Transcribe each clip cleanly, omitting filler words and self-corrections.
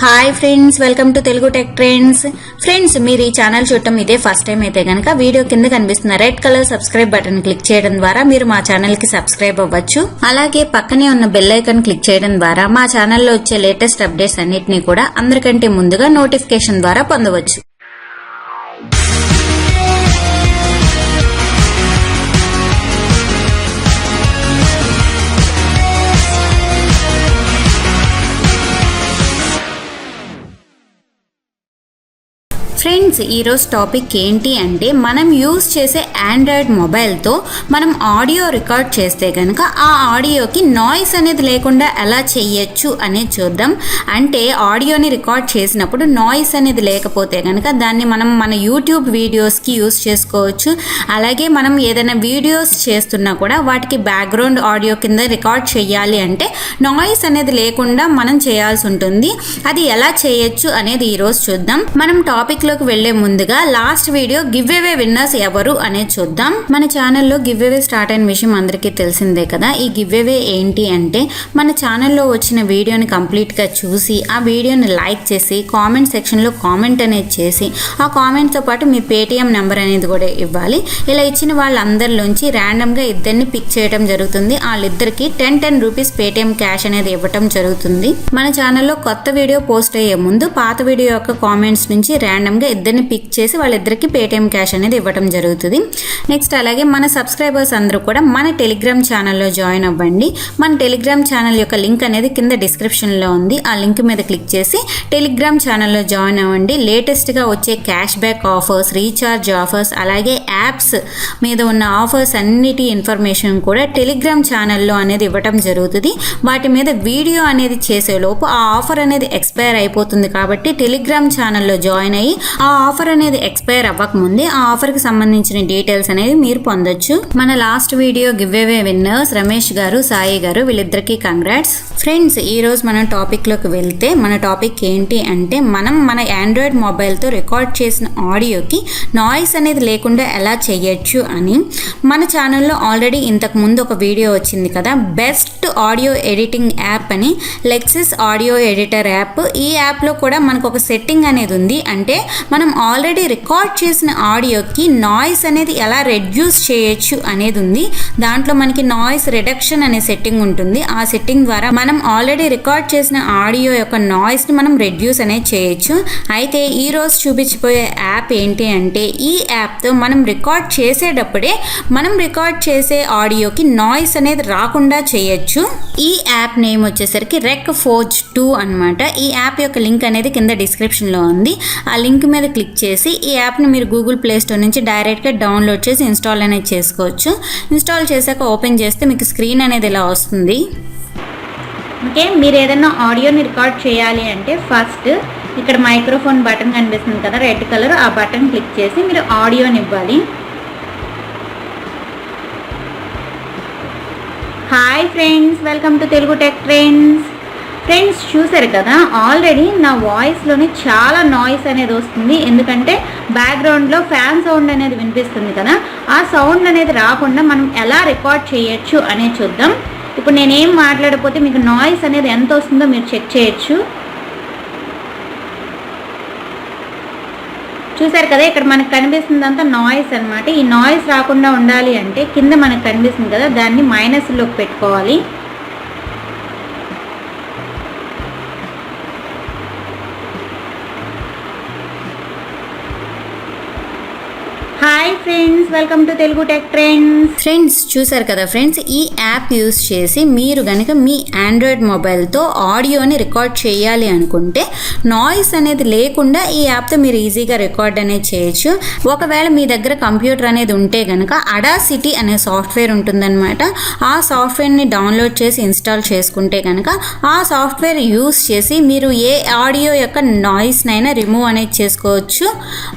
Hi friends, welcome to Telugu tech trends. Friends, మీరు ఈ channel చూడటం ఇదే ఫస్ట్ టైం అయితే గనక వీడియో కింద కనిపిస్తున్న red colour subscribe button click చేయడం ద్వారా మీరు మా ఛానల్ కి సబ్స్క్రైబ్ అవ్వచ్చు. అలాగే పక్కనే ఉన్న బెల్ ఐకాన్ క్లిక్ చేయడం ద్వారా మా ఛానల్లో వచ్చే లేటెస్ట్ అప్డేట్స్ అన్నిటినీ కూడా అందరికంటే ముందుగా నోటిఫికేషన్ ద్వారా పొందవచ్చు. ఫ్రెండ్స్, ఈరోజు టాపిక్ ఏంటి అంటే మనం యూజ్ చేసే ఆండ్రాయిడ్ మొబైల్తో మనం ఆడియో రికార్డ్ చేస్తే కనుక ఆ ఆడియోకి నాయిస్ అనేది లేకుండా ఎలా చేయొచ్చు అనేది చూద్దాం. అంటే ఆడియోని రికార్డ్ చేసినప్పుడు నాయిస్ అనేది లేకపోతే కనుక దాన్ని మనం మన యూట్యూబ్ వీడియోస్కి యూజ్ చేసుకోవచ్చు. అలాగే మనం ఏదైనా వీడియోస్ చేస్తున్నా కూడా వాటికి బ్యాక్గ్రౌండ్ ఆడియో కింద రికార్డ్ చేయాలి అంటే నాయిస్ అనేది లేకుండా మనం చేయాల్సి ఉంటుంది. అది ఎలా చేయొచ్చు అనేది ఈరోజు చూద్దాం. మనం టాపిక్ వెళ్లే ముందుగా last video give away winners ఎవరు అనేది చూద్దాం. మన ఛానల్లో గివ్ అవే స్టార్ట్ అయిన విషయం అందరికీ తెలిసిందే కదా. ఈ గివ్ అవే ఏంటి అంటే మన ఛానల్లో వచ్చిన వీడియోని కంప్లీట్ గా చూసి ఆ వీడియోని లైక్ చేసి కామెంట్ సెక్షన్ లో కామెంట్ అనేది చేసి ఆ కామెంట్ తో పాటు మీ పేటిఎం నెంబర్ అనేది కూడా ఇవ్వాలి. ఇలా ఇచ్చిన వాళ్ళందరిలోంచి ర్యాండమ్ గా ఇద్దరిని పిక్ చేయడం జరుగుతుంది. వాళ్ళిద్దరికి 10 రూపీస్ పేటిఎం క్యాష్ అనేది ఇవ్వటం జరుగుతుంది. మన ఛానల్లో కొత్త వీడియో పోస్ట్ అయ్యే ముందు పాత వీడియో యొక్క కామెంట్స్ నుంచి ర్యాండమ్ గా ఇద్దరిని పిక్ చేసి వాళ్ళిద్దరికి పేటిఎం క్యాష్ అనేది ఇవ్వడం జరుగుతుంది. నెక్స్ట్ అలాగే మన సబ్స్క్రైబర్స్ అందరూ కూడా మన టెలిగ్రామ్ ఛానల్లో జాయిన్ అవ్వండి. మన టెలిగ్రామ్ ఛానల్ యొక్క లింక్ అనేది కింద డిస్క్రిప్షన్లో ఉంది. ఆ లింక్ మీద క్లిక్ చేసి టెలిగ్రామ్ ఛానల్లో జాయిన్ అవ్వండి. లేటెస్ట్గా వచ్చే cash back offers, recharge offers, అలాగే యాప్స్ మీద ఉన్న ఆఫర్స్ అన్నిటి ఇన్ఫర్మేషన్ కూడా టెలిగ్రామ్ ఛానల్లో అనేది ఇవ్వటం జరుగుతుంది. వాటి మీద వీడియో అనేది చేసేలోపు ఆ ఆఫర్ అనేది ఎక్స్పైర్ అయిపోతుంది. కాబట్టి టెలిగ్రామ్ ఛానల్లో జాయిన్ అయ్యి ఆ ఆఫర్ అనేది ఎక్స్పైర్ అవ్వకముందే ఆ ఆఫర్ కి సంబంధించిన డీటెయిల్స్ అనేది మీరు పొందొచ్చు. మన last video give away winners Ramesh గారు, సాయి గారు, వీళ్ళిద్దరికి కంగ్రాట్స్. ఫ్రెండ్స్, ఈ రోజు మనం టాపిక్ లోకి వెళ్తే మన టాపిక్ ఏంటి అంటే మనం మన ఆండ్రాయిడ్ మొబైల్తో రికార్డ్ చేసిన ఆడియోకి నాయిస్ అనేది లేకుండా ఎలా చేయొచ్చు అని. మన ఛానల్లో ఆల్రెడీ ఇంతకు ముందు ఒక వీడియో వచ్చింది కదా, బెస్ట్ ఆడియో ఎడిటింగ్ యాప్ అని, లెక్సిస్ ఆడియో ఎడిటర్ యాప్. ఈ యాప్లో కూడా మనకు ఒక సెట్టింగ్ అనేది ఉంది. అంటే మనం ఆల్రెడీ రికార్డ్ చేసిన ఆడియోకి నాయిస్ అనేది ఎలా రెడ్యూస్ చేయొచ్చు అనేది ఉంది. దాంట్లో మనకి నాయిస్ రిడక్షన్ అనే సెట్టింగ్ ఉంటుంది. ఆ సెట్టింగ్ ద్వారా మనం ఆల్రెడీ రికార్డ్ చేసిన ఆడియో యొక్క నాయిస్ ని మనం రెడ్యూస్ అనేది చేయొచ్చు. అయితే ఈ రోజు చూపించబోయే యాప్ ఏంటి అంటే ఈ యాప్తో మనం రికార్డ్ చేసేటప్పుడే మనం రికార్డ్ చేసే ఆడియోకి నాయిస్ అనేది రాకుండా చేయొచ్చు. ఈ యాప్ నేమ్ వచ్చేసరికి రెక్ ఫోర్జ్ 2 అనమాట. ఈ యాప్ యొక్క లింక్ అనేది కింద డిస్క్రిప్షన్లో ఉంది. ఆ లింక్ మీద క్లిక్ చేసి ఈ యాప్ని మీరు గూగుల్ ప్లే స్టోర్ నుంచి డైరెక్ట్గా డౌన్లోడ్ చేసి ఇన్స్టాల్ అనేది చేసుకోవచ్చు. ఇన్స్టాల్ చేశాక ఓపెన్ చేస్తే మీకు స్క్రీన్ అనేది ఇలా వస్తుంది. ఓకే, మీరు ఏదైనా ఆడియోని రికార్డ్ చేయాలి అంటే ఫస్ట్ ఇక్కడ మైక్రోఫోన్ బటన్ కనిపిస్తుంది కదా, రెడ్ కలర్, ఆ బటన్ క్లిక్ చేసి మీరు ఆడియోని ఇవ్వాలి. Hi friends, welcome to Telugu tech trends. Friends, చూసారు కదా ఆల్రెడీ నా వాయిస్లోనే చాలా నాయిస్ అనేది వస్తుంది. ఎందుకంటే బ్యాక్గ్రౌండ్లో ఫ్యాన్ సౌండ్ అనేది వినిపిస్తుంది కదా, ఆ సౌండ్ అనేది రాకుండా మనం ఎలా రికార్డ్ చేయొచ్చు అనేది చూద్దాం. ఇప్పుడు నేనేం మాట్లాడకపోతే మీకు నాయిస్ అనేది ఎంత వస్తుందో మీరు చెక్ చేయొచ్చు. చూసారు కదా, ఇక్కడ మనకు కనిపిస్తుందంతా నాయిస్ అనమాట. ఈ నాయిస్ రాకుండా ఉండాలి అంటే కింద మనకు కనిపిస్తుంది కదా, దాన్ని మైనస్లోకి పెట్టుకోవాలి. Hi friends, welcome to Telugu tech trends. Friends, చూసారు కదా ఫ్రెండ్స్, ఈ యాప్ యూస్ చేసి మీరు కనుక మీ ఆండ్రాయిడ్ మొబైల్తో ఆడియోని రికార్డ్ చేయాలి అనుకుంటే నాయిస్ అనేది లేకుండా ఈ యాప్తో మీరు ఈజీగా రికార్డ్ అనేది చేయొచ్చు. ఒకవేళ మీ దగ్గర కంప్యూటర్ అనేది ఉంటే కనుక అడాసిటీ అనే సాఫ్ట్వేర్ ఉంటుందన్నమాట. ఆ సాఫ్ట్వేర్ని డౌన్లోడ్ చేసి ఇన్స్టాల్ చేసుకుంటే కనుక ఆ సాఫ్ట్వేర్ యూస్ చేసి మీరు ఏ ఆడియో యొక్క నాయిస్నైనా రిమూవ్ అనేది చేసుకోవచ్చు.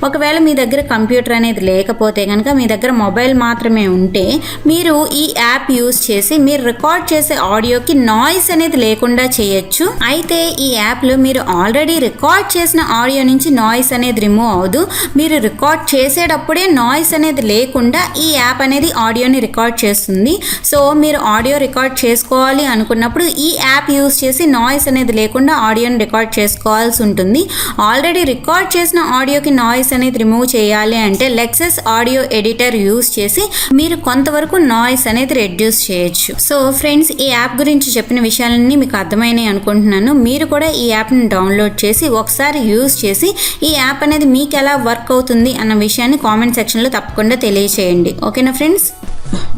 ఒకవేళ మీ దగ్గర కంప్యూటర్ అనేది లేకపోతే లేకపోతే కనుక మీ దగ్గర మొబైల్ మాత్రమే ఉంటే మీరు ఈ యాప్ యూస్ చేసి మీరు రికార్డ్ చేసే ఆడియోకి నాయిస్ అనేది లేకుండా చేయొచ్చు. అయితే ఈ యాప్లో మీరు ఆల్రెడీ రికార్డ్ చేసిన ఆడియో నుంచి నాయిస్ అనేది రిమూవ్ అవ్వదు. మీరు రికార్డ్ చేసేటప్పుడే నాయిస్ అనేది లేకుండా ఈ యాప్ అనేది ఆడియోని రికార్డ్ చేస్తుంది. సో మీరు ఆడియో రికార్డ్ చేసుకోవాలి అనుకున్నప్పుడు ఈ యాప్ యూస్ చేసి నాయిస్ అనేది లేకుండా ఆడియోని రికార్డ్ చేసుకోవాల్సి ఉంటుంది. ఆల్రెడీ రికార్డ్ చేసిన ఆడియోకి నాయిస్ అనేది రిమూవ్ చేయాలి అంటే లెక్సస్ ఆడియో ఎడిటర్ యూస్ చేసి మీరు కొంతవరకు నాయిస్ అనేది రెడ్యూస్ చేయొచ్చు. సో ఫ్రెండ్స్, ఈ యాప్ గురించి చెప్పిన విషయాలన్నీ మీకు అర్థమైనాయి అనుకుంటున్నాను. మీరు కూడా ఈ యాప్ని డౌన్లోడ్ చేసి ఒకసారి యూజ్ చేసి ఈ యాప్ అనేది మీకు ఎలా వర్క్ అవుతుంది అన్న విషయాన్ని కామెంట్ సెక్షన్లో తప్పకుండా తెలియచేయండి. ఓకేనా ఫ్రెండ్స్?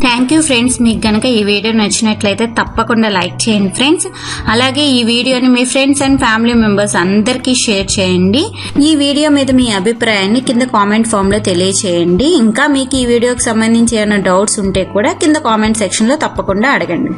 Thank you friends. మీకు కనుక ఈ వీడియో నచ్చినట్లయితే తప్పకుండా లైక్ చేయండి ఫ్రెండ్స్. అలాగే ఈ వీడియోని మీ ఫ్రెండ్స్ అండ్ ఫ్యామిలీ మెంబర్స్ అందరికీ షేర్ చేయండి. ఈ వీడియో మీద మీ అభిప్రాయాన్ని కింద కామెంట్ ఫామ్లో తెలియచేయండి. ఇంకా మీకు ఈ వీడియోకి సంబంధించి ఏమైనా డౌట్స్ ఉంటే కూడా కింద కామెంట్ సెక్షన్లో తప్పకుండా అడగండి.